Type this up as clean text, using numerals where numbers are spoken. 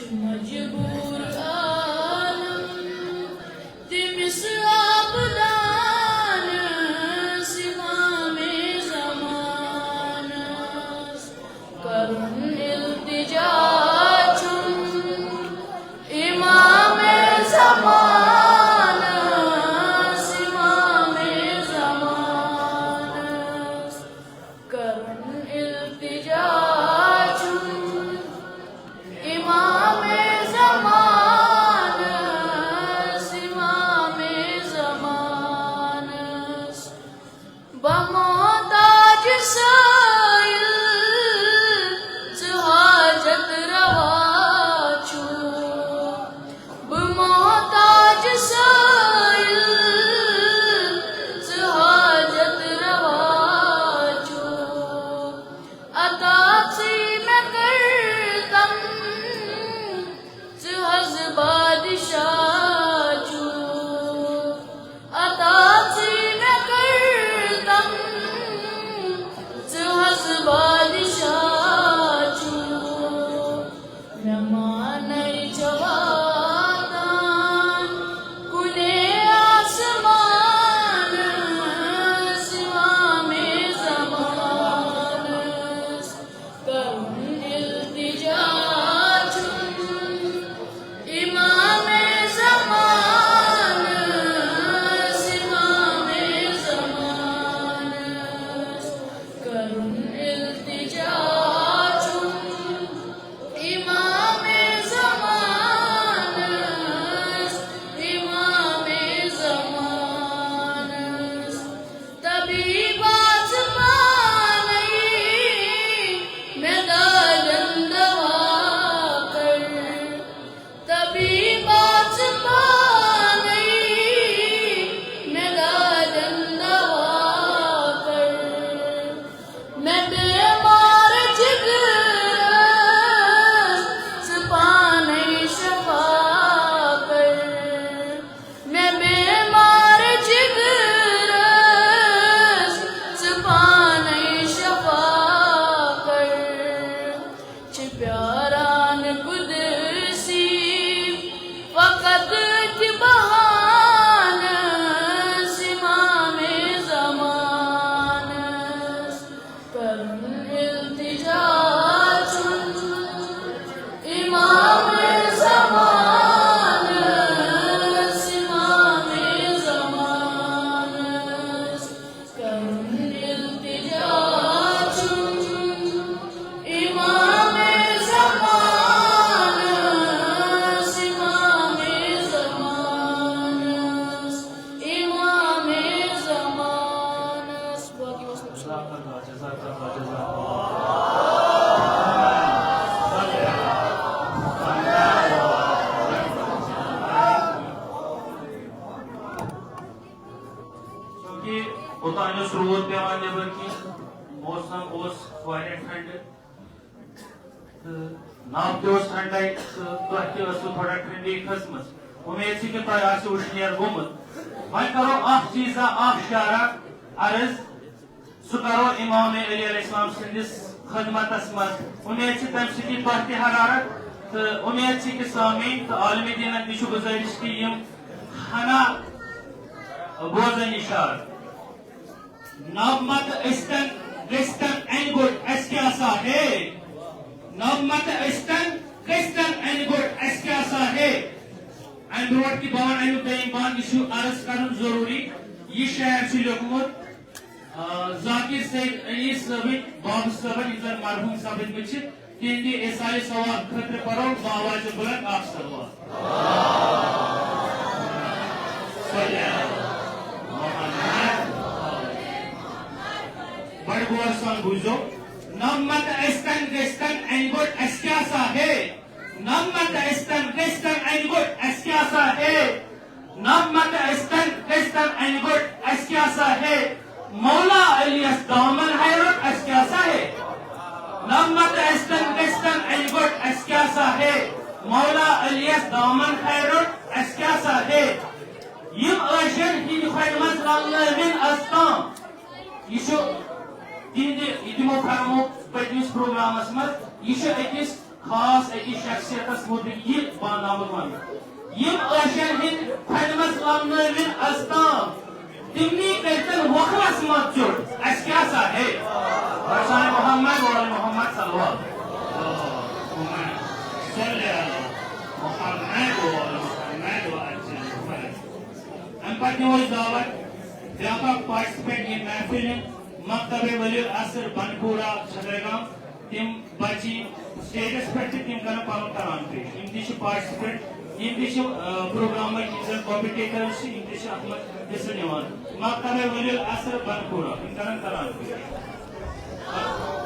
मजबूर आलम तिमिस आबदान सिमाम ज़मान करुन इल्तिजा चुन इमाम ज़मान सिमाम ज़मान करुन इल्तिजा उम्मीद कि उशनियर गुमत वह करो चीजा शारा अर्ज सह करो इमाम अली अलैहिस्सलाम सिंदिस खदमतस मज उम्मीद तम सती बढ़ हरारत तो उम्मीद कि सामीन तो आलमी दिन नश गुजारिश कि हना बोजन इशार नवमत इस्तन क्रिस्तन एंड गुड एस क्या सा है नवमत इस्तन क्रिस्तन एंड गुड एस क्या सा है ब्रोट की बान अयु तयम बान यह अर्ज कर जरूरी यह शहर से लिखमुत जाकिर सैद अनीस साबित बाब साबन इधर मरहूम साबित बचित तिंदी एसाई सवाब खतर परो बावाज बुलंद आप सलवा बड़ गौर से बुझो नमत एस्तन गेस्तन एंड गुड एस क्या सा है नमत एस्तन गेस्तन एंड गुड एस क्या सा है नमत एस्तन गेस्तन एंड गुड एस क्या सा है मौला अलियस दामन हैरत एस क्या सा है नमत एस्तन गेस्तन एंड गुड एस क्या सा है मौला अलियस दामन हैरत एस क्या सा है यम अशन हिंद खैमत लामिन अस्ताम यशो तिंदे इदमो फरमो पटिस प्रोग्रामस मत यशो अकिस खास अकिस शख्सियत मुतलिक यह बानामुत वन यम अशन हिंद फनमस लमनविन अस्ताम तिमनी करतन वखलस मत चुट अस क्या सा है रसूल मोहम्मद और मोहम्मद सल्लल्लाहु दावत व्यापा पार्टिसिपेट ये महफिल मकतब वलीउल असर बनपुरा छतरगाम तिम बची स्टेटस पे तिम कर पान पेश इम पार्टिसिपेट इम प्रोग्राम कॉम्पिटिटर्स इम हिस्सा निवान मकतब वलीउल असर बनपुरा इम कर पेश